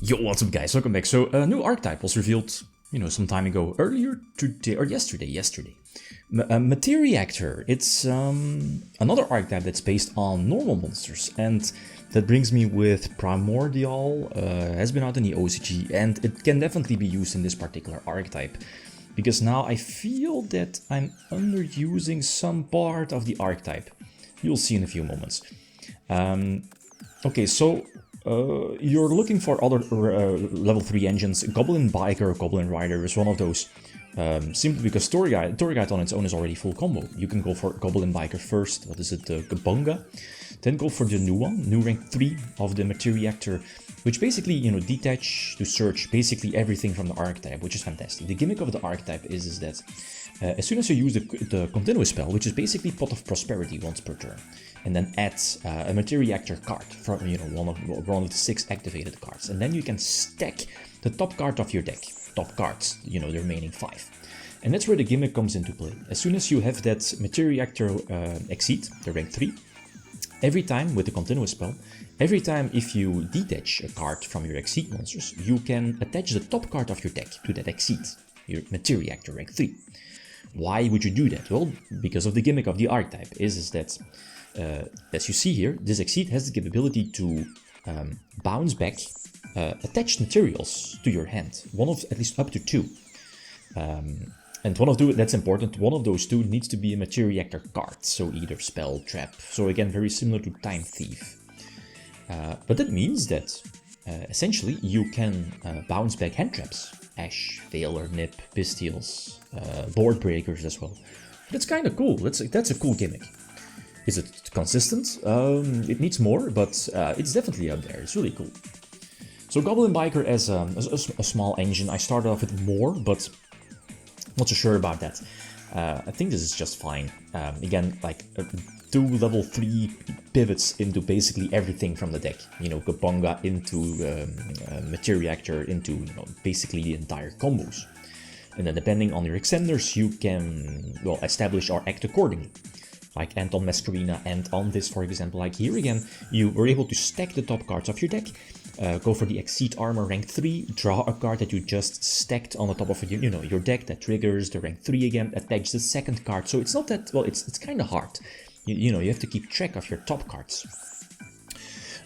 Yo, what's up guys, welcome back. So a new archetype was revealed, some time ago, earlier today, or yesterday. Materiactor, it's another archetype that's based on normal monsters, and that brings me with Primordial, has been out in the OCG, and it can definitely be used in this particular archetype, because now I feel that I'm underusing some part of the archetype. You'll see in a few moments. Okay, so you're looking for other level 3 engines. Goblin Biker, Goblin Rider is one of those. Simply because Story Guide on its own is already full combo. You can go for Goblin Biker first, what is it, Gabunga. Then go for the new one, new rank 3 of the Materiactor, which basically, detach to search basically everything from the archetype, which is fantastic. The gimmick of the archetype is that as soon as you use the continuous spell, which is basically Pot of Prosperity once per turn, and then add a Materiactor card from one of the 6 activated cards, and then you can stack the top card of your deck, top cards, the remaining 5. And that's where the gimmick comes into play. As soon as you have that Materiactor exceed, the rank 3, every time with the continuous spell, every time if you detach a card from your exceed monsters, you can attach the top card of your deck to that exceed, your Materiactor rank 3. Why would you do that? Well, because of the gimmick of the archetype is that, as you see here, this exceed has the capability to bounce back attached materials to your hand, at least up to 2. And that's important, one of those 2 needs to be a Materiactor card, so either spell, trap, so again very similar to Time Thief. But that means that essentially you can bounce back hand traps, Ash, Veiler, Nip, Pistials, board breakers as well. That's kind of cool, that's a cool gimmick. Is it consistent? It needs more, but it's definitely up there, it's really cool. So Goblin Biker as a small engine, I started off with more, but not so sure about that. I think this is just fine. Again, like 2 level 3 pivots into basically everything from the deck. Gabunga into Materiactor into basically the entire combos. And then depending on your extenders, you can establish or act accordingly. Like Anton Masquerina and on this, for example, like here again, you were able to stack the top cards of your deck. Go for the Exceed Armor rank 3, draw a card that you just stacked on the top of your deck that triggers the rank 3 again, attach the second card. So it's not that, it's kind of hard. You have to keep track of your top cards.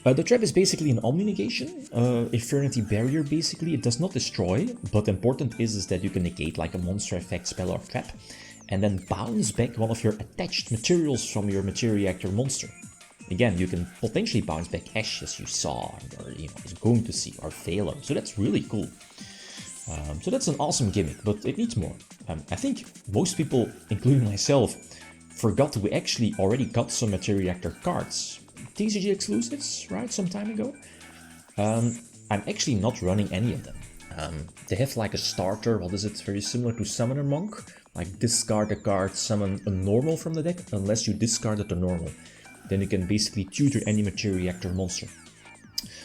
The trap is basically an Omni Negation, Infernity Barrier basically. It does not destroy, but important is that you can negate like a monster effect, spell or trap, and then bounce back one of your attached materials from your Materiactor monster. Again, you can potentially bounce back Ash, as you saw, or is going to see, or Veiler. So that's really cool. So that's an awesome gimmick, but it needs more. I think most people, including myself, forgot we actually already got some Materiactor cards. TCG exclusives, right, some time ago. I'm actually not running any of them. They have like a starter, very similar to Summoner Monk. Like discard a card, summon a normal from the deck, unless you discarded the normal. Then you can basically tutor any Materiactor monster.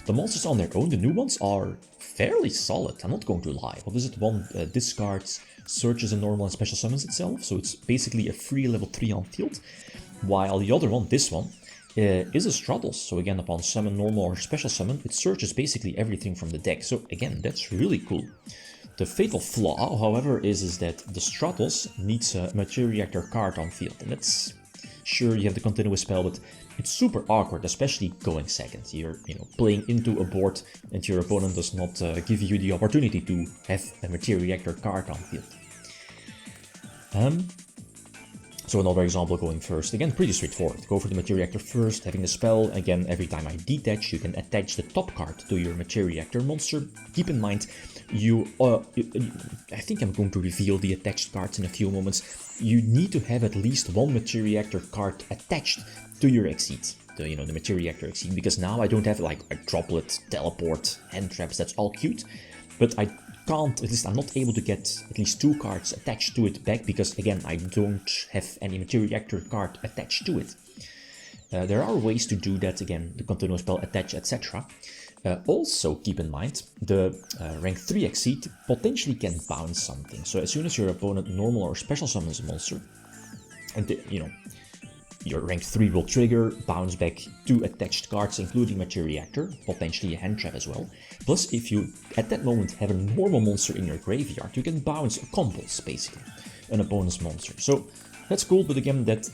The monsters on their own, the new ones, are fairly solid, I'm not going to lie. One discards, searches a normal and special summons itself, so it's basically a free level 3 on field. While the other one, this one, is a Straddles, so again upon summon normal or special summon, it searches basically everything from the deck, so again, that's really cool. The fatal flaw, however, is that the Straddles needs a Materiactor card on field, and that's... Sure, you have the continuous spell, but it's super awkward, especially going second. You're, playing into a board and your opponent does not give you the opportunity to have a Materiactor card on field. So another example going first. Again, pretty straightforward. Go for the Materiactor first, having the spell. Again, every time I detach, you can attach the top card to your Materiactor monster. Keep in mind, I think I'm going to reveal the attached cards in a few moments. You need to have at least one Materiactor card attached to your Exceed, the Materiactor Exceed, because now I don't have like a Droplet, Teleport, HANDTRAPS, that's all cute, but I can't, at least I'm not able to get at least 2 cards attached to it back, because again, I don't have any Materiactor card attached to it. There are ways to do that, again, the continuous spell, attach, etc. Also, keep in mind, the rank 3 Exceed potentially can bounce something. So as soon as your opponent normal or special summons a monster, and your rank 3 will trigger, bounce back 2 attached cards, including Materiactor, potentially a hand trap as well. Plus, if you at that moment have a normal monster in your graveyard, you can bounce combos, basically, an opponent's monster. So that's cool, but again, that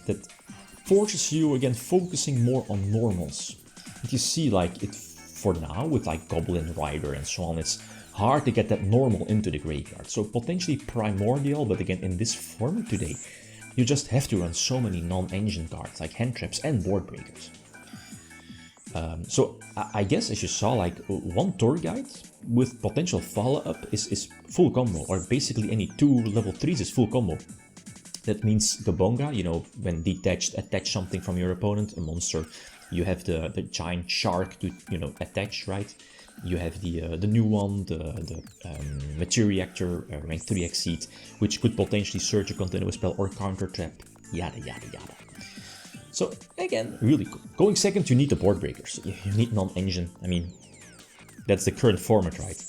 forces you, again, focusing more on normals. And you see, like, it for now, with like Goblin Rider and so on, it's hard to get that normal into the graveyard. So potentially Primordial, but again, in this format today, you just have to run so many non-engine cards like hand traps and board breakers. So I guess, as you saw, like one tour guide with potential follow-up is full combo, or basically any 2 level 3s is full combo. That means Gabonga, you know, when detached, attach something from your opponent, a monster. You have the giant shark to, you know, attach, right? You have the new one, the Materiactor, rank 3 Exceed, which could potentially search a continuous spell or counter trap, yada yada yada. So again, really cool. Going second, you need the board breakers. You need non-engine. I mean, that's the current format, right?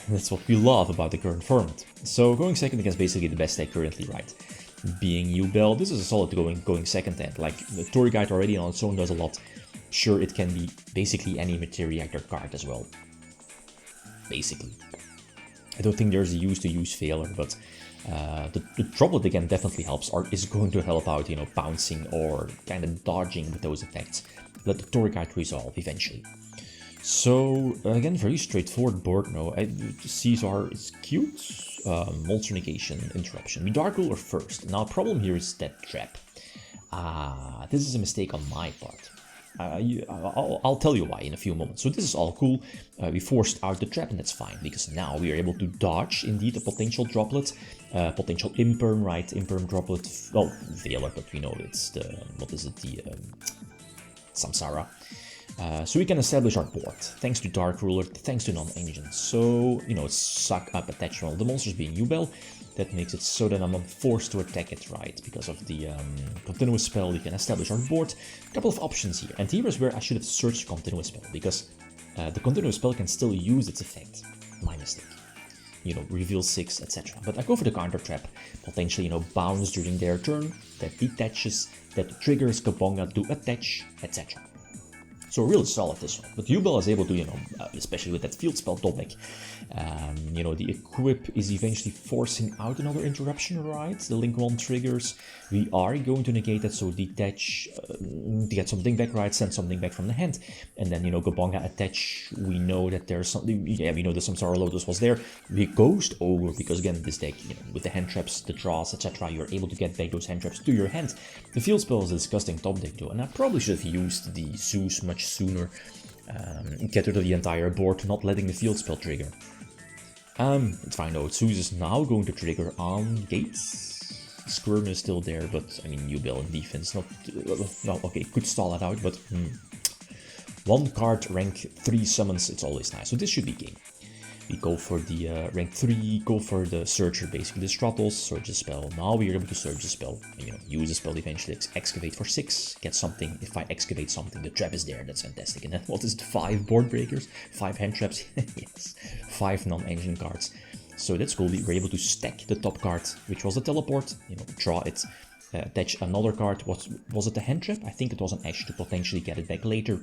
That's what we love about the current format. So going second against basically the best deck currently, right? Being Yugioh, this is a solid going second hand. Like the tour guide already on its own does a lot. Sure, it can be basically any Materiactor card as well. Basically. I don't think there's a use-to-use failure, but the droplet again definitely helps, or is going to help out, you know, bouncing or kind of dodging with those effects. Let the tour guide resolve eventually. So again, very straightforward board now. Caesar is cute. Monster negation, interruption. We Dark Ruler first. Now, problem here is that trap. This is a mistake on my part. I'll tell you why in a few moments. So this is all cool. We forced out the trap, and that's fine, because now we are able to dodge, indeed, a potential droplet. Potential imperm, right? Imperm droplet. Well, Veiler, but we know it's the... what is it? The Samsara. So we can establish our board, thanks to Dark Ruler, thanks to non-engine. So, you know, suck up attachment. The monsters being Yubel, that makes it so that I'm forced to attack it, right? Because of the continuous spell, we can establish our board. A couple of options here. And here is where I should have searched continuous spell, because the continuous spell can still use its effect. My mistake. You know, reveal 6, etc. But I go for the counter trap, potentially, you know, bounce during their turn, that detaches, that triggers Gabonga to attach, etc. So really solid this one, but Yubel is able to, you know, especially with that field spell topic, you know, the equip is eventually forcing out another interruption, right? The link 1 triggers, we are going to negate that, so detach, to get something back, right? Send something back from the hand, and then, you know, Gabonga attach, we know that there's something, yeah, we know the Samsara Lotus was there, we ghost over, because again, this deck, you know, with the hand traps, the draws, etc., you're able to get back those hand traps to your hand. The field spell is a disgusting top deck though, and I probably should have used the Zeus much sooner, get rid of the entire board, not letting the field spell trigger. It's fine though, Zeus is now going to trigger on gates. Squirm is still there, but I mean, Yubel in defense, not, well, okay, could stall it out, but one card rank 3 summons, it's always nice, so this should be game. We go for the rank 3, go for the Searcher, basically the Stratos, search the spell. Now we are able to search the spell, and, you know, use the spell eventually, excavate for 6, get something. If I excavate something, the trap is there, that's fantastic. And then what is it, 5 board breakers, 5 hand traps, yes, 5 non-engine cards. So that's cool, we were able to stack the top card, which was a teleport, you know, draw it, attach another card. Was it a hand trap? I think it was an Ash to potentially get it back later.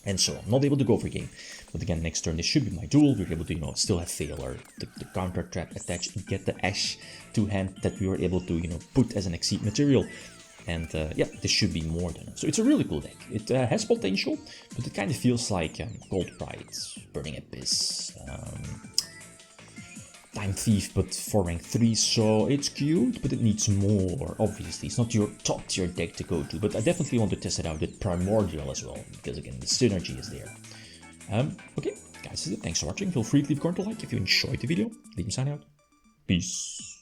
And so on. Not able to go for game. But again, next turn this should be my duel. We're able to, you know, still have failure, the counter trap attach, get the Ash to hand that we were able to, you know, put as an Exceed material. And yeah, this should be more than enough. So it's a really cool deck. It has potential, but it kind of feels like Gold Pride, Burning Abyss, Time Thief, but for rank 3, so it's cute, but it needs more, obviously. It's not your top tier deck to go to, but I definitely want to test it out with Primordial as well, because again, the synergy is there. Okay, guys, that's it. Thanks for watching. Feel free to leave a comment, like if you enjoyed the video. Leave me signing out. Peace.